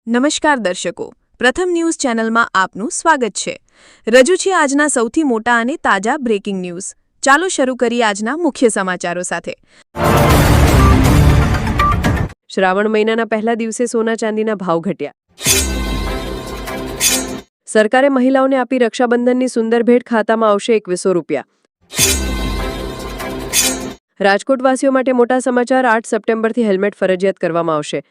નમસ્કાર દર્શકો, પ્રથમ ન્યૂઝ ચેનલમાં આપનું સ્વાગત છે। રજૂ છે આજના સૌથી મોટા અને તાજા બ્રેકિંગ ન્યૂઝ। ચાલો શરૂ કરીએ આજના મુખ્ય સમાચારો સાથે। શ્રાવણ મહિનાના પહેલા દિવસે સોના ચાંદીના ભાવ ઘટ્યા। સરકારે મહિલાઓને આપી રક્ષાબંધનની સુંદર ભેટ, ખાતામાં આવશે 2100 રૂપિયા। રાજકોટવાસીઓ માટે મોટા સમાચાર, 8 સપ્ટેમ્બરથી હેલ્મેટ ફરજિયાત કરવામાં આવશે।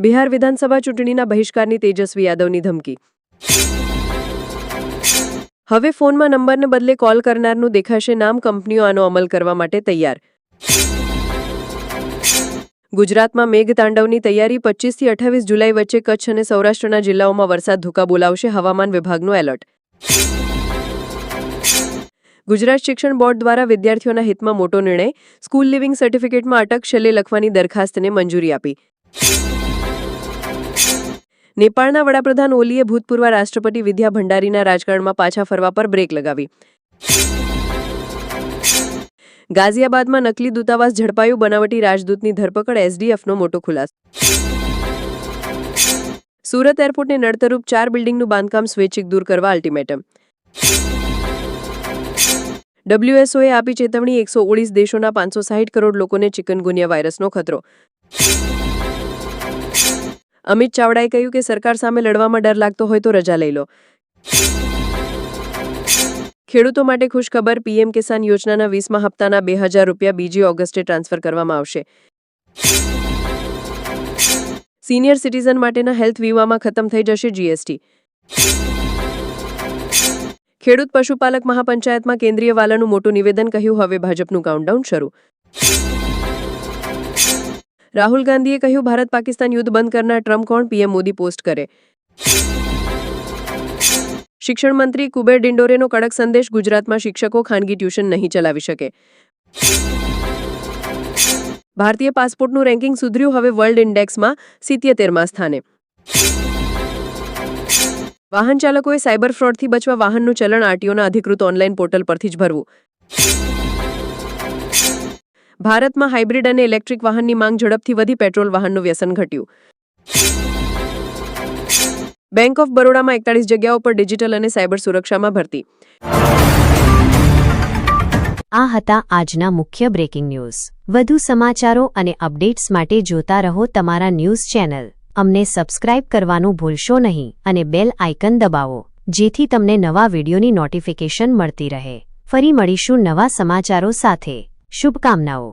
બિહાર વિધાનસભા ચૂંટણીના બહિષ્કારની તેજસ્વી યાદવની ધમકી। હવે ફોનમાં નંબરને બદલે કોલ કરનારનું દેખાશે નામ, કંપનીઓ આનો અમલ કરવા માટે તૈયાર। ગુજરાતમાં મેઘતાંડવની તૈયારી, 25 થી 28 જુલાઈ વચ્ચે કચ્છ અને સૌરાષ્ટ્રના જિલ્લાઓમાં વરસાદ ધોકા બોલાવશે, હવામાન વિભાગનું એલર્ટ। ગુજરાત શિક્ષણ બોર્ડ દ્વારા વિદ્યાર્થીઓના હિતમાં મોટો નિર્ણય, સ્કૂલ લિવિંગ સર્ટિફિકેટમાં અટક છેલ્લે લખવાની દરખાસ્તને મંજૂરી આપી। નેપાળના વડાપ્રધાન ઓલીએ ભૂતપૂર્વ રાષ્ટ્રપતિ વિદ્યા ભંડારીના રાજકારણમાં પાછા ફરવા પર બ્રેક લગાવી। ગાઝિયાબાદમાં નકલી દૂતાવાસ ઝડપાયું, બનાવટી રાજદૂતની ધરપકડ, એસડીએફનો મોટો ખુલાસો। સુરત એરપોર્ટને નડતરરૂપ 4 બિલ્ડિંગનું બાંધકામ સ્વૈચ્છિક દૂર કરવા અલ્ટિમેટમ। WSOએ આપી ચેતવણી, 119 દેશોના 560 કરોડ લોકોને ચિકનગુનિયા વાયરસનો ખતરો। અમિત ચાવડાએ કહ્યું કે સરકાર સામે લડવામાં ડર લાગતો હોય તો રજા લઈ લો। ખેડૂતો માટે ખુશખબર, પીએમ કિસાન યોજનાના 20મા હપ્તાના 2000 રૂપિયા બીજી ઓગસ્ટે ટ્રાન્સફર કરવામાં આવશે। સિનિયર સિટીઝન માટેના હેલ્થ વીમામાં ખતમ થઈ જશે જીએસટી। ખેડૂત પશુપાલક મહાપંચાયતમાં કેન્દ્રીય વાલાનું મોટું નિવેદન, કહ્યું હવે ભાજપનું કાઉન્ટડાઉન શરૂ। રાહુલ ગાંધીએ કહ્યું ભારત પાકિસ્તાન યુદ્ધ બંધ કરનાર ટ્રમ્પ કોણ, પીએમ મોદી પોસ્ટ કરે। શિક્ષણ મંત્રી કુબેર ડિંડોરેનો કડક સંદેશ, ગુજરાતમાં શિક્ષકો ખાનગી ટ્યુશન નહીં ચલાવી શકે। ભારતીય પાસપોર્ટનું રેન્કિંગ સુધર્યું, હવે વર્લ્ડ ઇન્ડેક્સમાં 77મા સ્થાને। વાહન ચાલકોએ સાયબર ફ્રોડથી બચવા વાહનનું ચલણ આરટીઓના અધિકૃત ઓનલાઈન પોર્ટલ પરથી જ ભરવું। ભારતમાં હાઇબ્રિડ અને ઇલેક્ટ્રિક વાહનની માંગ ઝડપથી વધી, પેટ્રોલ વાહનનું વ્યસન ઘટ્યું। બેંક ઓફ બરોડામાં 41 જગ્યાઓ પર ડિજિટલ અને સાયબર સુરક્ષામાં ભરતી। આ હતા આજના મુખ્ય બ્રેકિંગ ન્યૂઝ। વધુ સમાચારો અને અપડેટ્સ માટે જોતા રહો તમારા ન્યૂઝ ચેનલ। અમને સબસ્ક્રાઇબ કરવાનું ભૂલશો નહીં અને બેલ આઇકન દબાવો, જેથી તમને નવા વિડીયોની નોટિફિકેશન મળતી રહે। ફરી મળીશું નવા સમાચારો સાથે। શુભકામનાઓ।